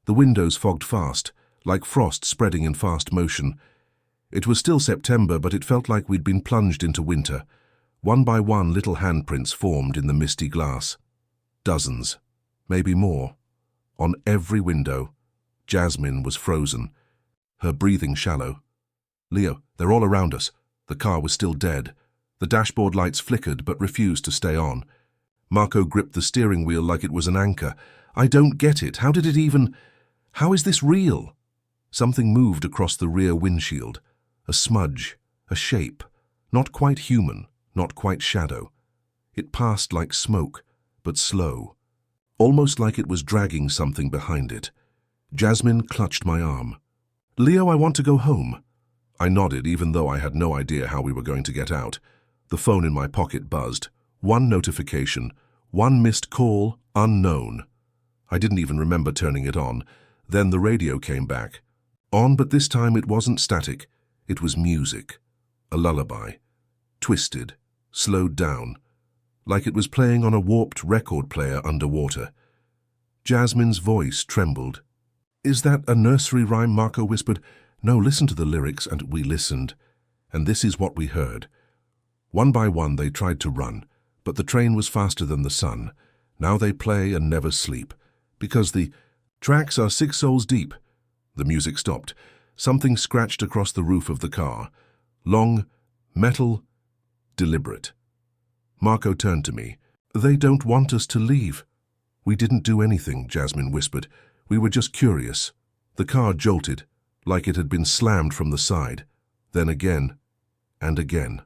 The windows fogged fast, like frost spreading in fast motion. It was still September, but it felt like we'd been plunged into winter. One by one, little handprints formed in the misty glass. Dozens, maybe more. On every window, Jasmine was frozen, her breathing shallow. "Leo, they're all around us." The car was still dead. The dashboard lights flickered but refused to stay on. Marco gripped the steering wheel like it was an anchor. "I don't get it. How did it even... How is this real?" Something moved across the rear windshield. A smudge, a shape, not quite human, not quite shadow. It passed like smoke, but slow, almost like it was dragging something behind it. Jasmine clutched my arm. "Leo, I want to go home." I nodded, even though I had no idea how we were going to get out. The phone in my pocket buzzed. One notification, one missed call, unknown. I didn't even remember turning it on. Then the radio came back. On, but this time it wasn't static. It was music. A lullaby. Twisted, slowed down, like it was playing on a warped record player underwater. Jasmine's voice trembled. "Is that a nursery rhyme?" Marco whispered. "No, listen to the lyrics," and we listened. And this is what we heard. One by one they tried to run, but the train was faster than the sun. Now they play and never sleep, because the tracks are 6 souls deep. The music stopped. Something scratched across the roof of the car. Long, metal, deliberate. Marco turned to me. "They don't want us to leave." "We didn't do anything," Jasmine whispered. "We were just curious." The car jolted, like it had been slammed from the side. Then again, and again.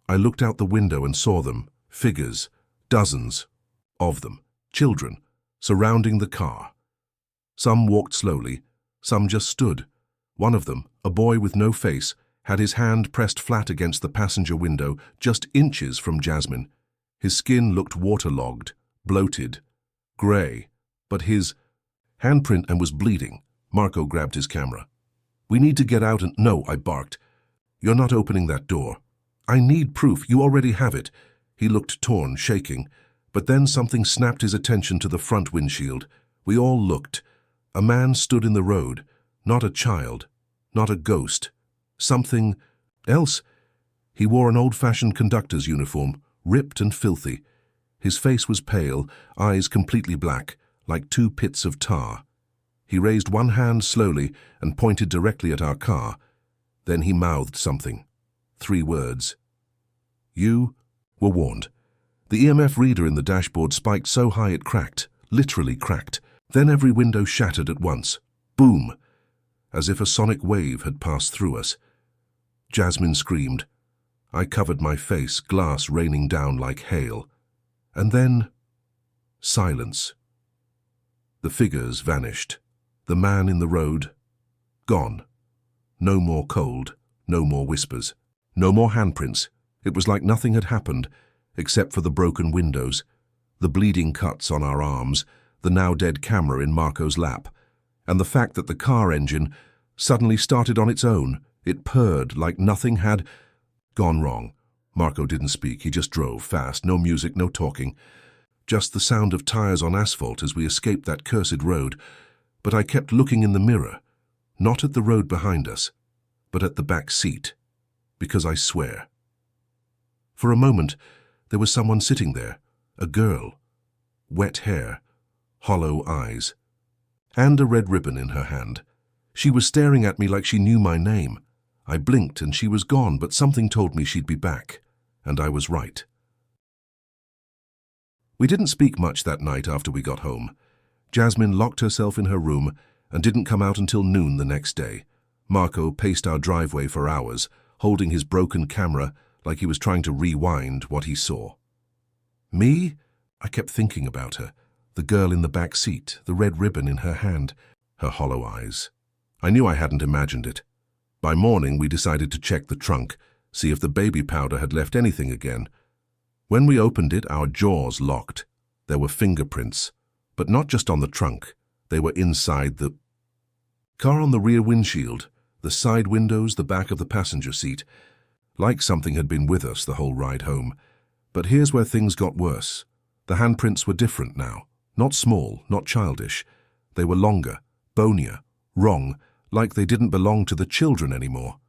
I looked out the window and saw them, figures, dozens of them, children, surrounding the car. Some walked slowly, some just stood. One of them, a boy with no face, had his hand pressed flat against the passenger window, just inches from Jasmine. His skin looked waterlogged, bloated, grey, but his handprint and was bleeding. Marco grabbed his camera. "We need to get out and—" "No," I barked. "You're not opening that door." "I need proof. You already have it." He looked torn, shaking, but then something snapped his attention to the front windshield. We all looked. A man stood in the road, not a child, not a ghost. Something else. He wore an old-fashioned conductor's uniform, ripped and filthy. His face was pale, eyes completely black, like 2 pits of tar. He raised one hand slowly and pointed directly at our car. Then he mouthed something. 3 words. "You were warned." The EMF reader in the dashboard spiked so high it cracked, literally cracked. Then every window shattered at once. Boom! As if a sonic wave had passed through us. Jasmine screamed. I covered my face, glass raining down like hail. And then, silence. The figures vanished. The man in the road, gone. No more cold, no more whispers, no more handprints. It was like nothing had happened, except for the broken windows, the bleeding cuts on our arms, the now dead camera in Marco's lap, and the fact that the car engine suddenly started on its own. It purred like nothing had gone wrong. Marco didn't speak, he just drove fast, no music, no talking. Just the sound of tires on asphalt as we escaped that cursed road. But I kept looking in the mirror, not at the road behind us, but at the back seat, because I swear. For a moment, there was someone sitting there, a girl, wet hair, hollow eyes, and a red ribbon in her hand. She was staring at me like she knew my name. I blinked and she was gone, but something told me she'd be back, and I was right. We didn't speak much that night after we got home. Jasmine locked herself in her room and didn't come out until noon the next day. Marco paced our driveway for hours, holding his broken camera like he was trying to rewind what he saw. Me? I kept thinking about her, the girl in the back seat, the red ribbon in her hand, her hollow eyes. I knew I hadn't imagined it. By morning, we decided to check the trunk, see if the baby powder had left anything again. When we opened it, our jaws locked. There were fingerprints, but not just on the trunk. They were inside the car, on the rear windshield, the side windows, the back of the passenger seat. Like something had been with us the whole ride home. But here's where things got worse. The handprints were different now. Not small, not childish. They were longer, bonier, wrong, like they didn't belong to the children anymore.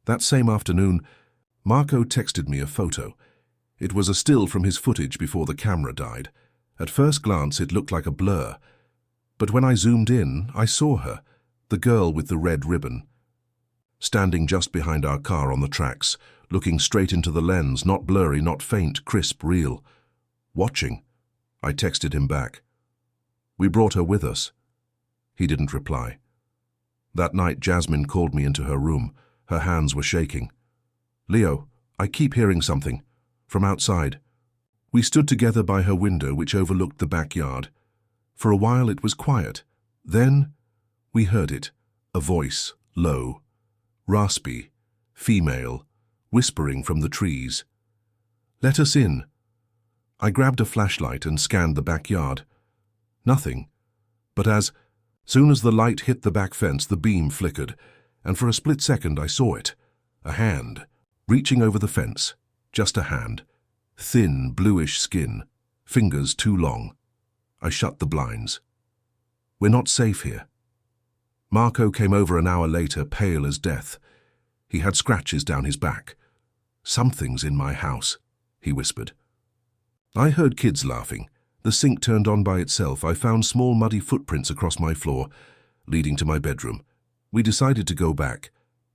That same afternoon, Marco texted me a photo. It was a still from his footage before the camera died. At first glance, it looked like a blur. But when I zoomed in, I saw her, the girl with the red ribbon, standing just behind our car on the tracks, looking straight into the lens, not blurry, not faint, crisp, real. Watching. I texted him back. We brought her with us. He didn't reply. That night, Jasmine called me into her room. Her hands were shaking. "Leo, I keep hearing something. From outside." We stood together by her window, which overlooked the backyard. For a while it was quiet. Then we heard it. A voice, low, raspy, female, whispering from the trees. "Let us in." I grabbed a flashlight and scanned the backyard. Nothing. But as soon as the light hit the back fence, the beam flickered, and for a split second I saw it. A hand, reaching over the fence. Just a hand. Thin, bluish skin. Fingers too long. I shut the blinds. We're not safe here. Marco came over an hour later, pale as death. He had scratches down his back. "Something's in my house," he whispered. I heard kids laughing. The sink turned on by itself. I found small muddy footprints across my floor, leading to my bedroom. We decided to go back,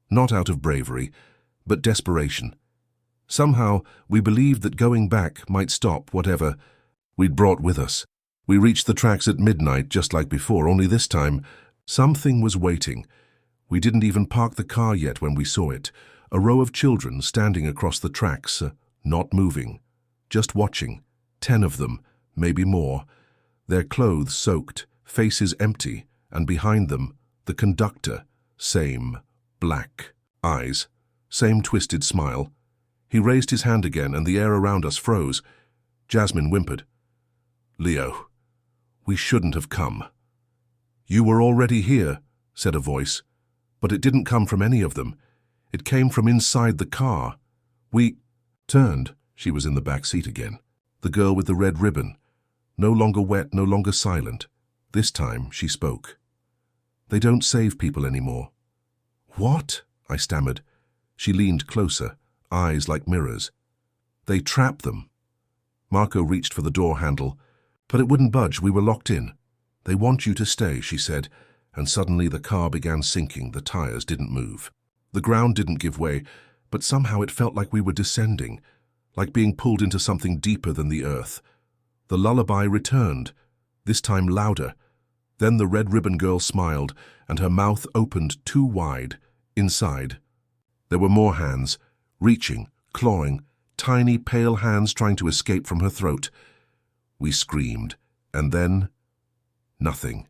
not out of bravery, but desperation. Somehow, we believed that going back might stop whatever we'd brought with us. We reached the tracks at midnight, just like before, only this time, something was waiting. We didn't even park the car yet when we saw it. A row of children standing across the tracks, not moving, just watching. 10 of them, maybe more. Their clothes soaked, faces empty, and behind them, the conductor, same, black eyes, same twisted smile. He raised his hand again, and the air around us froze. Jasmine whimpered. "Leo, we shouldn't have come." "You were already here," said a voice, but it didn't come from any of them. It came from inside the car. We turned. She was in the back seat again. The girl with the red ribbon. No longer wet, no longer silent. This time she spoke. "They don't save people anymore." "What?" I stammered. She leaned closer, eyes like mirrors. "They trap them." Marco reached for the door handle, but it wouldn't budge. We were locked in. "They want you to stay," she said, and suddenly the car began sinking. The tires didn't move. The ground didn't give way, but somehow it felt like we were descending, like being pulled into something deeper than the earth. The lullaby returned, this time louder. Then the red ribbon girl smiled, and her mouth opened too wide. Inside, there were more hands, reaching, clawing, tiny pale hands trying to escape from her throat. We screamed, and then nothing.